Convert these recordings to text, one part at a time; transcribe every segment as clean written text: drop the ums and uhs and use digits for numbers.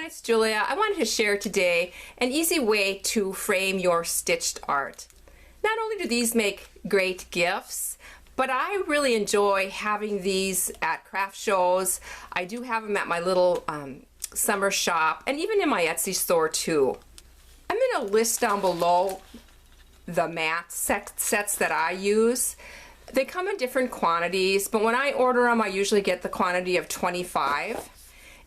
it's Julia. I wanted to share today an easy way to frame your stitched art. Not only do these make great gifts, but I really enjoy having these at craft shows. I do have them at my little summer shop and even in my Etsy store too. I'm going to list down below the mat sets that I use. They come in different quantities, but when I order them, I usually get the quantity of 25.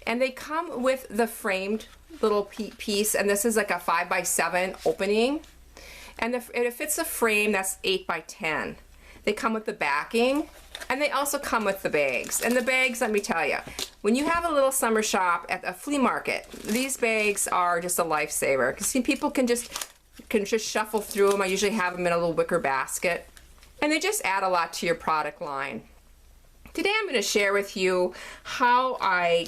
And they come with the framed little piece, and this is like a 5x7 opening. And if it fits a frame, that's 8x10. They come with the backing, and they also come with the bags. And the bags, let me tell you, when you have a little summer shop at a flea market, these bags are just a lifesaver. Because people can just shuffle through them. I usually have them in a little wicker basket, and they just add a lot to your product line. Today I'm going to share with you how I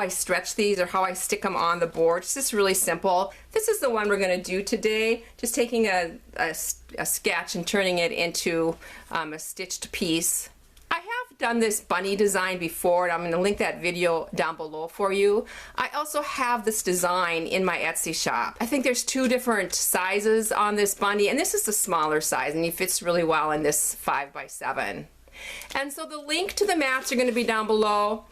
stretch these, or how I stick them on the board. It's just really simple. This is the one we're going to do today. Just taking a sketch and turning it into a stitched piece. I have done this bunny design before, and I'm going to link that video down below for you. I also have this design in my Etsy shop. I think there's two different sizes on this bunny, and this is the smaller size, and it fits really well in this 5x7. And so the link to the mats are going to be down below,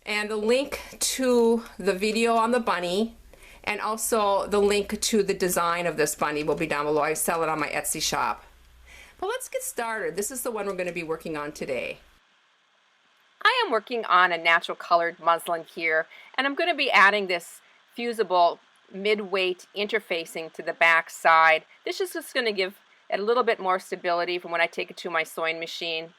and the link to the video on the bunny, and also the link to the design of this bunny will be down below. I sell it on my Etsy shop. But let's get started. This is the one we're going to be working on today. I am working on a natural colored muslin here, and I'm going to be adding this fusible mid-weight interfacing to the back side. This is just going to give it a little bit more stability from when I take it to my sewing machine.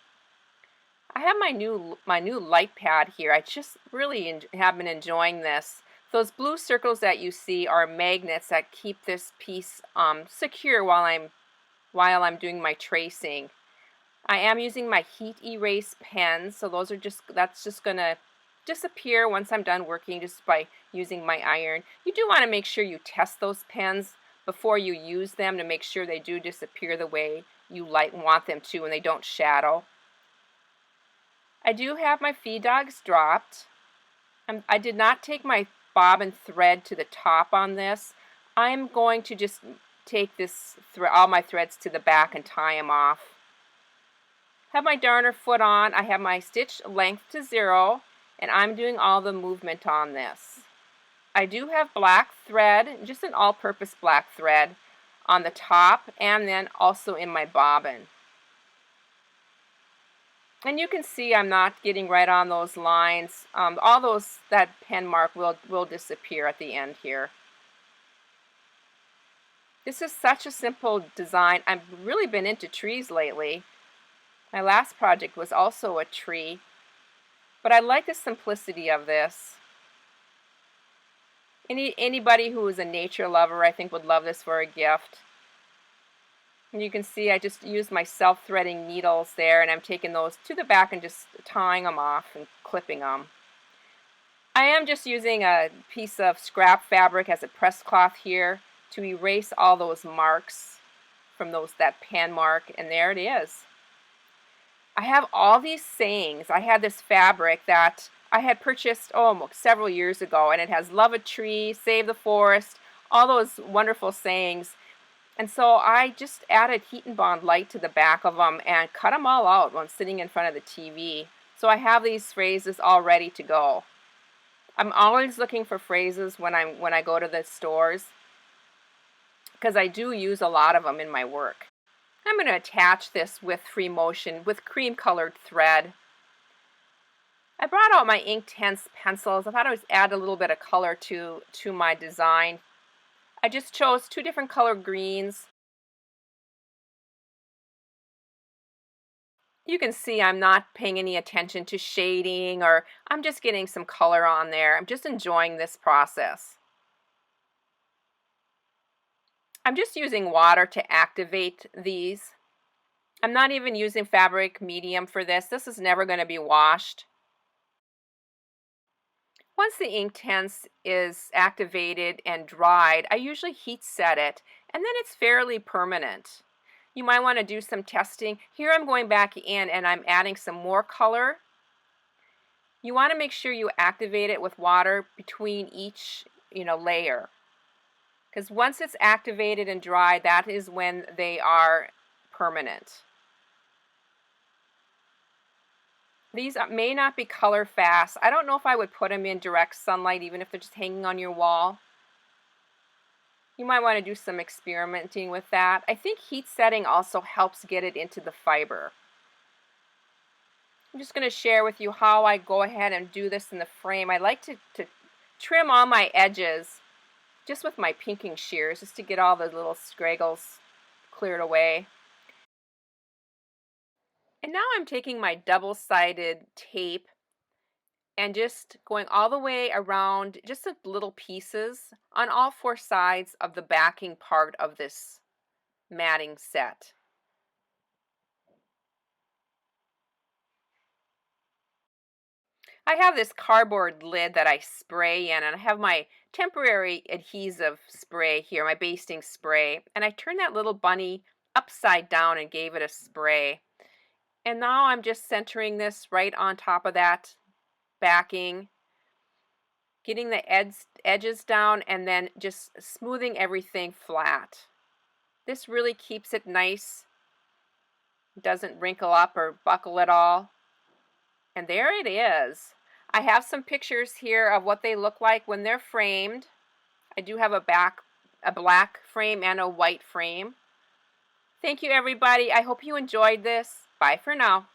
I have my new light pad here. I just really have been enjoying this. Those blue circles that you see are magnets that keep this piece secure while I'm doing my tracing. I am using my heat erase pens, so that's just gonna disappear once I'm done working just by using my iron. You do want to make sure you test those pens before you use them to make sure they do disappear the way you want them to and they don't shadow. I do have my feed dogs dropped. I did not take my bobbin thread to the top on this. I'm going to just take all my threads to the back and tie them off. Have my darner foot on. I have my stitch length to 0, and I'm doing all the movement on this. I do have black thread, just an all-purpose black thread on the top and then also in my bobbin. And you can see I'm not getting right on those lines. That pen mark will disappear at the end here. This is such a simple design. I've really been into trees lately. My last project was also a tree, but I like the simplicity of this. Anybody who is a nature lover, I think, would love this for a gift. And you can see I just used my self-threading needles there, and I'm taking those to the back and just tying them off and clipping them. I am just using a piece of scrap fabric as a press cloth here to erase all those marks from that pen mark, and there it is. I have all these sayings. I had this fabric that I had purchased several years ago, and it has "Love a Tree," "Save the Forest," all those wonderful sayings. And so I just added heat and bond light to the back of them and cut them all out when sitting in front of the TV. So I have these phrases all ready to go. I'm always looking for phrases when I go to the stores, because I do use a lot of them in my work. I'm going to attach this with free motion with cream colored thread. I brought out my Inktense pencils. I thought I would add a little bit of color to my design. I just chose 2 different color greens. You can see I'm not paying any attention to shading, or I'm just getting some color on there. I'm just enjoying this process. I'm just using water to activate these. I'm not even using fabric medium for this. This is never going to be washed. Once the Inktense is activated and dried, I usually heat set it, and then it's fairly permanent. You might want to do some testing. Here I'm going back in and I'm adding some more color. You want to make sure you activate it with water between each, layer. Because once it's activated and dry, that is when they are permanent. These may not be color fast. I don't know if I would put them in direct sunlight, even if they're just hanging on your wall. You might want to do some experimenting with that. I think heat setting also helps get it into the fiber. I'm just going to share with you how I go ahead and do this in the frame. I like to trim all my edges just with my pinking shears, just to get all the little scraggles cleared away. And now I'm taking my double-sided tape and just going all the way around just the little pieces on all four sides of the backing part of this matting set. I have this cardboard lid that I spray in, and I have my temporary adhesive spray here, my basting spray, and I turned that little bunny upside down and gave it a spray. And now I'm just centering this right on top of that backing, getting the edges down, and then just smoothing everything flat. This really keeps it nice, doesn't wrinkle up or buckle at all. And there it is. I have some pictures here of what they look like when they're framed. I do have a black frame and a white frame. Thank you, everybody. I hope you enjoyed this. Bye for now.